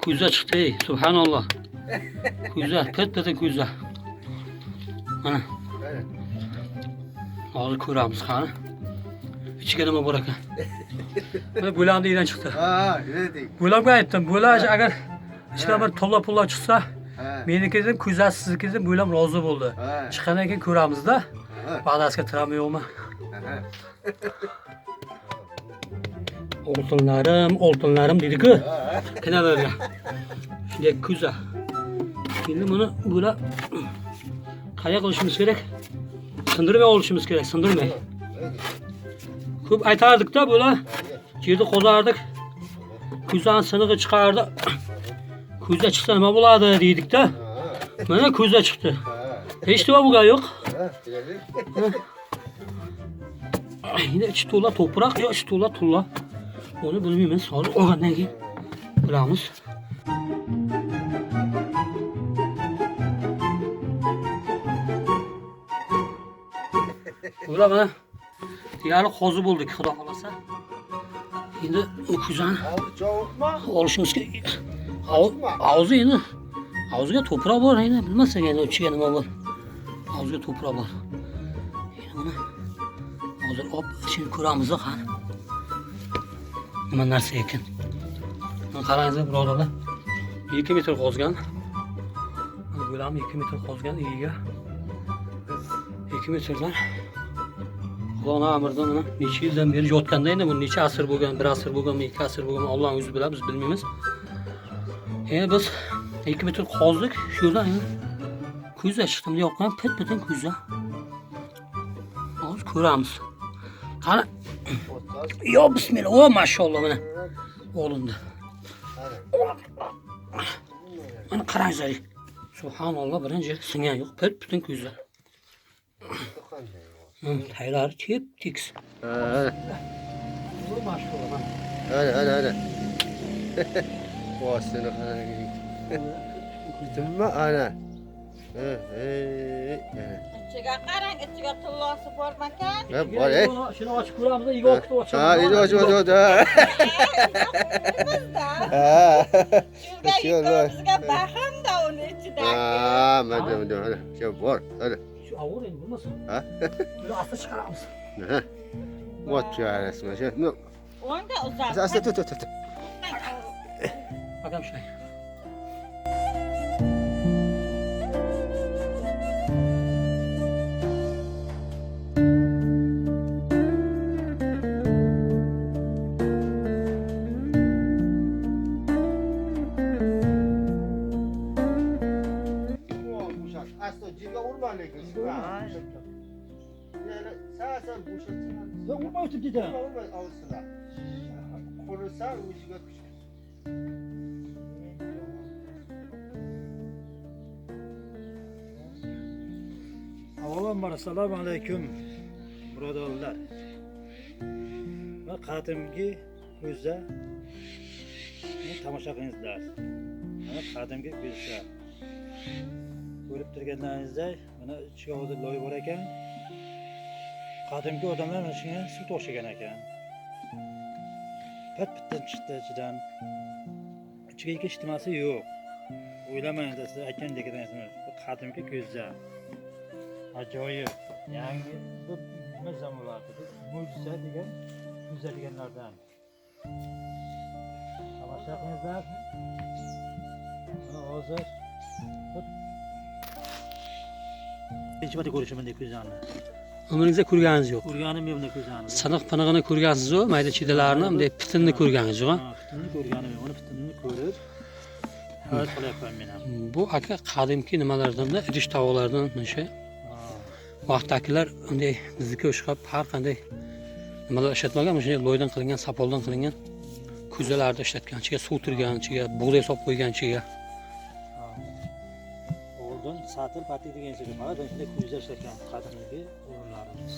Kuza çıktı ey. Subhanallah. Kuza. Pet kuza. Ana. Evet. Ağzı kurağımız kanı. İçiga nima bor ekan. Mana bularni idan chiqdi. Ha, ne deyik? Bularga aytdim. Bular agar ichida bir to'la pullar chiqsa, Ha. meniki kuza sizniki bular rozi bo'ldi. Ha. Chiqqandan keyin ko'ramizda. Ha. Bag'dasiga tirami yo'qmi? Ha. Oltinlarim dedi-ku. Kinalarga. Shunday kuza. Endi buni bular qanday qilishimiz kerak? Sindirmay olishimiz kerak, sindirmay. Ko'p aytardik-da bular. Yerda qozardik. Kuzani sinig'i chiqardi. Kuza chiqsa nima bo'ladi deydik-da. Mana kuza chiqdi. Hech nima bo'lgani yo'q. Yine ichi to'la to'proq yo ichi to'la tulla. Onu bilmaymiz. Hozir olgandan keyin bilamiz. Bular mana deyarli qo'zi bo'ldik, xudo xolasa. Endi u kuzani olishimiz kerak. Og'zi endi og'ziga to'proq bor, endi bilmasak endi ichiga nima bor. Og'ziga to'proq bor. Endi buni hozir olib ishini ko'ramiz qani. Nima narsa ekan. Mana qarangizlar birodarlar. 2 metr qozgan. Bularni 2 metr qozgan iyiga. 2 metrdan. Xudoning amridan mana necha yildan beri yotganda endi bu necha asr bo'lgan, 1 asr bo'lganmi, 2 asr bo'lganmi, Allohning o'zi biladi, biz bilmaymiz. Endi biz 2 metr qozdik, shu yerdan endi kuza chiqdi, yoqqan pet-petin kuza. Hozir ko'ramiz. Qani. Yo bismillah, o maşallah mana. Olindi. Mana qarangizlar. Subhanallah, birinchi singan yo'q, pet-petin kuza. Taylari tep-tekis. Ha. Bu maşallah mana. Hadi. Boğazını falan gidik. Bitirme ana. İçiga qarang, ichiga tullosi bormakan. Ne var ey? Shuni ochib ko'ramizda, igo okitib ochamiz. Ha, iyi hoş. Ha. Shunga bizga bahanda uni ichida. Ha, hadi. Şey var. Hadi. Shu avur endi bilmasin. Ha? Buni asta chiqaramiz. Ha. Ot çaresine şey. Ne? Onda uzat. Asla tut. Bakalım şey. Asla cinga vurma lekin. Yani sen boşaltsın. Yok vurma ötüp dedi. Vurma ağzına. Kurursa uçuga kuş. Avvalambor assalomu alaykum birodarlar. Va qadimgi ko'za tomosha qilingizlar. Mana qadimgi ko'za. Ko'rib turganlaringizdek, mana ichiga hozir loy bor ekan. Qadimgi odamlar mana shunga suv to'shagan ekan. Pat-patdan chiqdi ichidan. Ichiga hech nimasi yo'q. O'ylamang siz aytgandek ekansiz. Bu qadimgi ko'za. Ajoyib. Yangi bu nima zamonlarda biz mo'jiza degan kuzatilganlardan. Tomosha qilingizlar. Mana hozir birinchi marta ko'rishim bunday kuzani. Umringizda ko'rganingiz yo'q. Ko'rganim yo'q bunday kuzani. Siniq pinig'ini ko'rgansiz-ku, mayda chidalarni, bunday pitinni ko'rganingiz yo'q. Pitinni ko'rganim yo'q. Uni pitinni ko'rib hayol qilyapman men ham. Bu aka qadimki nimalardan-da, idish tovoqlardan o'sha vaqtdagilar unday bizniki o'xshab har qanday nimalar ishlatmagan, shunday loydan qilingan, sapoldan qilingan kuzalarda ishlatgan, ichiga suv turgan, ichiga bug'doy solib qo'ygan, ichiga. Oldin satil pati degan so'z bor. Shunday kuza ishlatgan qadimgi o'g'illarimiz.